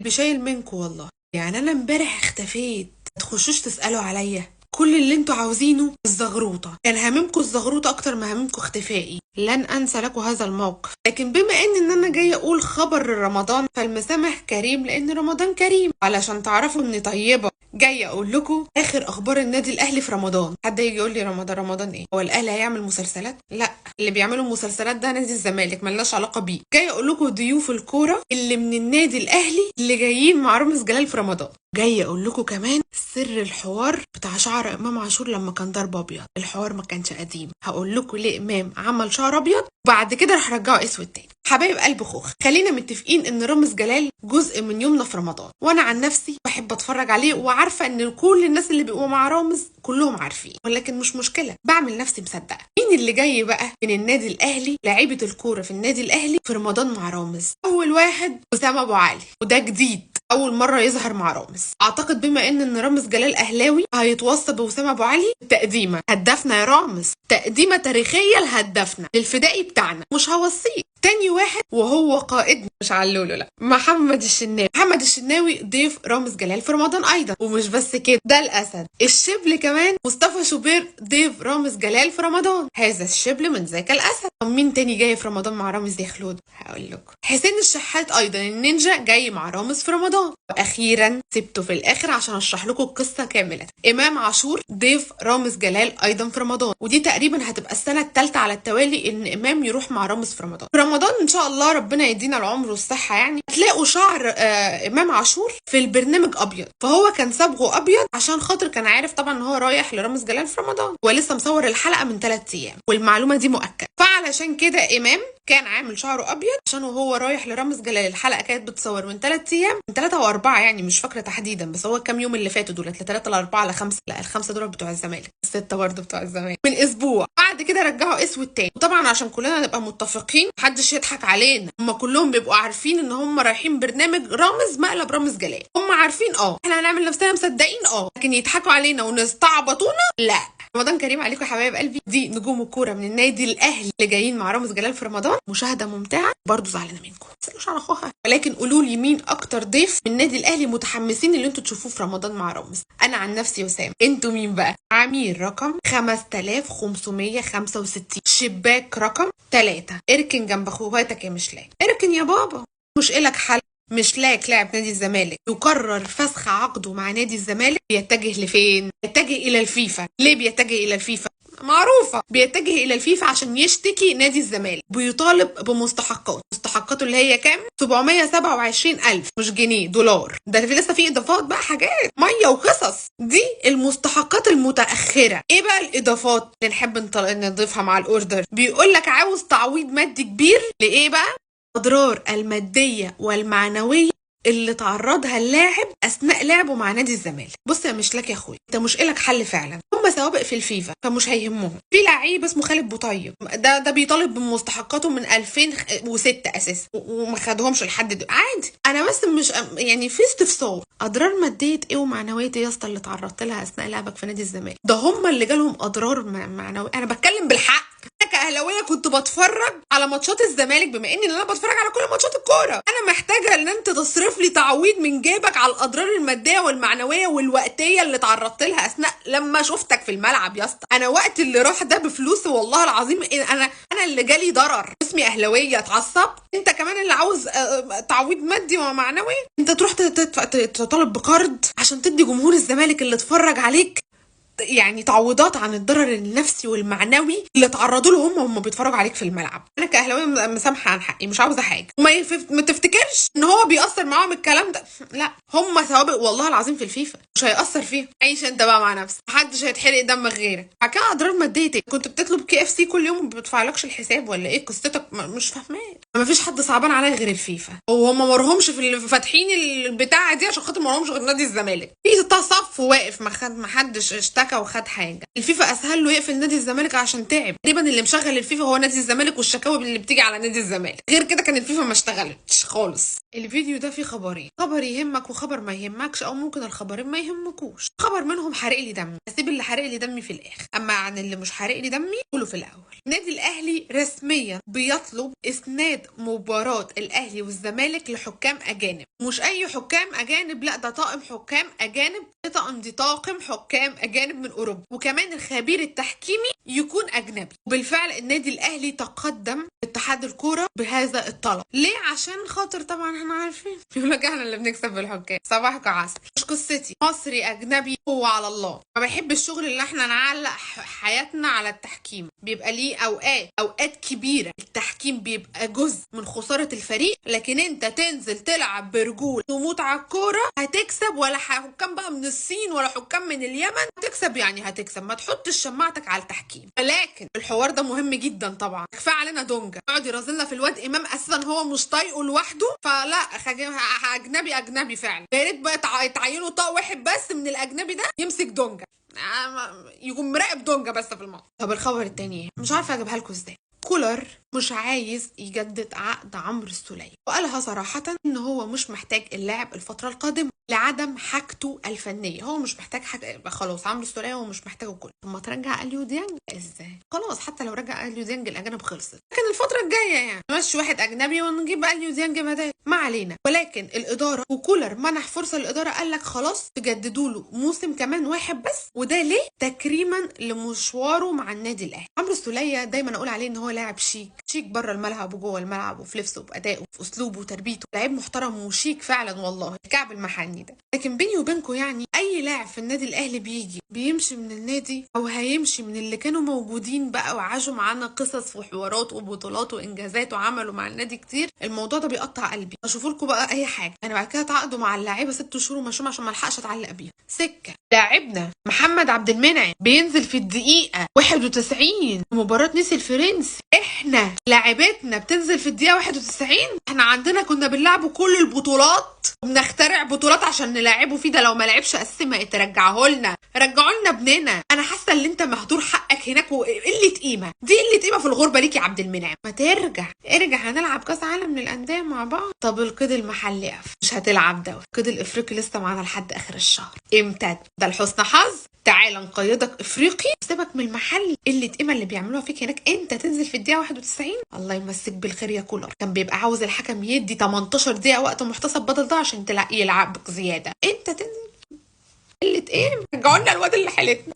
بشايل منكم والله. يعني انا امبارح اختفيت، تخشوش تسألوا عليا. كل اللي انتوا عاوزينه الزغروطة، كان هاممكم الزغروطة اكتر ما هاممكم اختفائي. لن انسى لكم هذا الموقف. لكن بما ان انا جايه اقول خبر رمضان، فالمسامح كريم لان رمضان كريم، علشان تعرفوا اني طيبة. جايه اقول لكم اخر اخبار النادي الاهلي في رمضان. حد يجي يقول لي رمضان ايه؟ هو الاهلي هيعمل مسلسلات؟ لا، اللي بيعملوا مسلسلات ده نادي الزمالك، ملناش علاقه بيه. جاي اقول لكم ضيوف الكوره اللي من النادي الاهلي اللي جايين مع رامز جلال في رمضان. جاي اقول لكم كمان سر الحوار بتاع شعر امام عاشور لما كان ضرب ابيض. الحوار ما كانش قديم. هقول لكم ليه امام عمل شعر ابيض، وبعد كده راح رجعه اسود تاني. حبايب قلب خوخ، خلينا متفقين ان رامز جلال جزء من يومنا في رمضان، وانا عن نفسي بحب اتفرج عليه، وعارفه ان كل الناس اللي بيبقوا مع رامز كلهم عارفين، ولكن مش مشكله، بعمل نفسي مصدقه. مين اللي جاي بقى من النادي الاهلي؟ لعيبه الكوره في النادي الاهلي في رمضان مع رامز. اول واحد اسامه ابو علي، وده جديد، اول مره يظهر مع رامز. اعتقد بما ان رامز جلال اهلاوي هيتوصى باسامه ابو علي التقديمه. هدفنا يا رامز، تقديمه تاريخيه لهدفنا للفدائي بتاعنا، مش هوصيه. تاني واحد وهو قائدنا، مش علولو، لا، محمد الشناوي. محمد الشناوي ضيف رامز جلال في رمضان ايضا، ومش بس كده، ده الاسد الشبل كمان. مصطفى شوبير ضيف رامز جلال في رمضان، هذا الشبل من ذاك الاسد. طب مين تاني جاي في رمضان مع رامز يا خلود؟ هقول لكم حسين الشحات ايضا النينجا جاي مع رامز في رمضان. واخيرا سبته في الاخر عشان اشرح لكم القصه كامله، امام عاشور ضيف رامز جلال ايضا في رمضان، ودي تقريبا هتبقى السنه الثالثه على التوالي ان امام يروح مع رامز في رمضان. في رمضان ان شاء الله ربنا يدينا العمر والصحه، يعني هتلاقوا شعر امام عاشور في البرنامج ابيض، فهو كان صبغه ابيض عشان خاطر كان عارف طبعا ان هو رايح لرامز جلال في رمضان، ولسه مصور الحلقه من 3 ايام، والمعلومه دي مؤكده. فعلشان كده امام كان عامل شعره ابيض عشان وهو رايح لرامز جلال. الحلقه كانت بتصور من 3 ايام، من 3 و4 يعني، مش فاكره تحديدا، بس هو الكام يوم اللي فاتوا دولت، ل 3 ل 4 ل 5، لا ال5 دول بتوع الزمالك، ال6 برضه بتوع الزمالك، من اسبوع. بعد كده رجعوا اسود تاني. وطبعا عشان كلنا نبقى متفقين، محدش يضحك علينا، هم كلهم بيبقوا عارفين ان هم رايحين برنامج رامز مقلب رامز جلال. هم عارفين، احنا هنعمل نفسنا مصدقين، لكن يضحكوا علينا ونستعبطونا لا. رمضان كريم عليكم يا حبايب قلبي. دي نجوم الكوره من النادي الاهلي اللي جايين مع رامز جلال في رمضان. مشاهده ممتعه. برضو زعلانه منكم، ما تسالوش على اخوها، ولكن قولوا لي مين اكتر ضيف من النادي الاهلي متحمسين اللي انتوا تشوفوه في رمضان مع رامز. انا عن نفسي وسام، انتوا مين بقى؟ عميل رقم 5565، شباك رقم 3. اركن جنب اخواتك يا مشلاك، اركن يا بابا، مش إلك حل. مشلاك لاعب نادي الزمالك يقرر فسخ عقده مع نادي الزمالك، بيتجه لفين؟ بيتجه الى الفيفا. ليه بيتجه الى الفيفا؟ معروفة، بيتجه الى الفيفا عشان يشتكي نادي الزمالك، بيطالب بمستحقات. مستحقاته اللي هي كام؟ 727,000، مش جنيه، دولار. ده في لسه في اضافات بقى، حاجات ميه وقصص. دي المستحقات المتاخره. ايه بقى الاضافات اللي نحب نضيفها مع الاوردر؟ بيقول لك عاوز تعويض مادي كبير لايه بقى؟ الأضرار المادية والمعنوية اللي تعرضها اللاعب أثناء لعبه مع نادي الزمالك. بص يا مشلاك يا أخويا، أنت مش إلك حل فعلا، هم سوابق في الفيفا فمش هيهمهم. في لعيب اسمه خالد بوطيب، ده بيطالب بمستحقاته من 2006 أساسا، وما خدهمش لحد دلوقتي عادي. أنا بس مش يعني في استفسار، أضرار مادية إيه ومعنوية إيه يا اسطى اللي تعرضت لها أثناء لعبك في نادي الزمالك؟ ده هم اللي جالهم أضرار معنوية. أنا بتكلم بالحق. كأهلاوية كنت بتفرج على ماتشات الزمالك، بما ان انا بتفرج على كل ماتشات الكوره، انا محتاجه ان انت تصرف لي تعويض من جيبك على الاضرار الماديه والمعنويه والوقتيه اللي تعرضت لها اثناء لما شفتك في الملعب يا اسطى. انا وقت اللي راح ده بفلوس والله العظيم، انا اللي جالي ضرر. اسمي اهلاويه اتعصب، انت كمان اللي عاوز تعويض مادي ومعنوي. انت تروح تطالب بقرض عشان تدي جمهور الزمالك اللي اتفرج عليك يعني تعويضات عن الضرر النفسي والمعنوي اللي تعرضوا له هم بيتفرجوا عليك في الملعب. انا كاهلاويه مسامحه عن حقي، مش عاوزه حاجه. ما تفتكرش ان هو بيأثر معاهم الكلام ده، لا، هم سوابق والله العظيم في الفيفا، مش هيأثر فيها. عيش انت بقى مع نفسك، محدش هيتحرق دمك غيرك. بعد كده اضرار ماديه، كنت بتطلب KFC كل يوم ما بيدفعلكش الحساب ولا ايه قصتك؟ مش فاهماه. ما فيش حد صعبان عليا غير الفيفا، وهم ما مرهمش في فاتحين البتاعه دي عشان خاطر ما مرهمش غير نادي الزمالك. في صف واقف، ما حدش اشتكى وخد حاجه. الفيفا اسهل له يقفل نادي الزمالك عشان تعب. تقريبا اللي مشغل الفيفا هو نادي الزمالك والشكاوي اللي بتيجي على نادي الزمالك، غير كده كان الفيفا ما اشتغلتش خالص. الفيديو ده فيه خبرين، خبر يهمك وخبر ما يهمكش، او ممكن الخبرين ما يهمكش. يهمكوش. خبر منهم حارق لي دمي، اسيب اللي حارق لي دمي في الاخر، اما عن اللي مش حارق لي دمي قوله في الاول. النادي الاهلي رسميا بيطلب اسناد مباراة الاهلي والزمالك لحكام اجانب، مش اي حكام اجانب، لا ده طاقم حكام اجانب، دي طاقم حكام اجانب من اوروبا، وكمان الخبير التحكيمي يكون اجنبي. وبالفعل النادي الاهلي تقدم اتحاد الكوره بهذا الطلب. ليه؟ عشان خاطر طبعا احنا عارفين يقول لك احنا اللي بنكسب بالحكام. صباحك عسل، مش قصتي، مصري اجنبي هو على الله. ما بحب الشغل اللي احنا نعلق حياتنا على التحكيم، بيبقى ليه اوقات كبيره التحكيم بيبقى جزء من خساره الفريق، لكن انت تنزل تلعب برجول تموت على الكوره هتكسب، ولا حكام بقى من الصين ولا حكام من اليمن، هتكسب يعني هتكسب، ما تحطش شماعتك على التحكيم. ولكن الحوار ده مهم جدا طبعا. كفايه علينا دونجا يقعد يرازلنا في الواد امام، اساسا هو مش طايقه لوحده، فلا اجنبي فعلا. يا ريت بقى يتعينوا طاق واحد بس من الاجنبي ده يمسك دونجا، يكون مراقب دونجا بس في الماتش. طب الخبر التاني ايه؟ مش عارفه اجيبها لكم ازاي. كولر مش عايز يجدد عقد عمرو السولية، وقالها صراحة ان هو مش محتاج اللاعب الفترة القادمة لعدم حاجته الفنية. هو مش محتاج حاجة، خلاص عمرو السولية هو مش محتاجه كله. ثم ترجع اليو ديانج ازاي؟ خلاص حتى لو رجع اليو ديانج الاجانب خلصت، لكن الفترة الجاية يعني نمشي واحد اجنبي ونجيب اليو ديانج بدال، ما علينا. ولكن الادارة وكولر منح فرصة للادارة، قال لك خلاص تجددوا له موسم كمان واحد بس، وده ليه؟ تكريما لمشواره مع النادي الاهلي. عمرو السولية دايما اقول عليه ان هو لاعب شيك بره الملعب وجوه الملعب، وفي لبسه وبادائه وفي اسلوبه وتربيته، لعيب محترم وشيك فعلا والله، الكعب المحني ده. لكن بيني وبينكم يعني اي لاعب في النادي الاهلي بيمشي من النادي او هيمشي من اللي كانوا موجودين بقى وعاشوا معانا قصص وحوارات وبطولات وانجازات وعملوا مع النادي كتير، الموضوع ده بيقطع قلبي. اشوفوا لكم بقى اي حاجه. انا بعد كده تعاقدوا مع اللعيبه 6 شهور ومشوهم عشان ما الحقش اتعلق بيهم سكه. لاعبنا محمد عبد المنعم بينزل في الدقيقه 91 في مباراه نيس الفرنسي، احنا لاعبتنا بتنزل في الدقيقه 91. احنا عندنا كنا بنلعبوا كل البطولات وبنخترع بطولات عشان نلعبه فيه، ده لو ما لعبش اساسي ما ترجعه لنا، رجعوا لنا ابننا. انا حاسه ان انت مهدور حقك هناك وقله قيمه، دي قله قيمه في الغربه ليك يا عبد المنعم. ما ارجع هنلعب كاس عالم للانديه مع بعض. طب القيد المحلي مش هتلعب دوري، القيد الافريقي لسه معانا لحد اخر الشهر، امتى ده لحسن حظ؟ تعال نقيدك افريقي، سيبك من المحل، قله قيمه اللي بيعملوها فيك هناك. انت تنزل في الدقيقه 91. الله يمسك بالخير يا كولر، كان بيبقى عاوز الحكم يدي 18 دقيقه وقت محتسب بدل ده عشان يلعبك زياده، انت تنزل. قله ايه؟ رجعوا لنا الواد اللي حالتنا.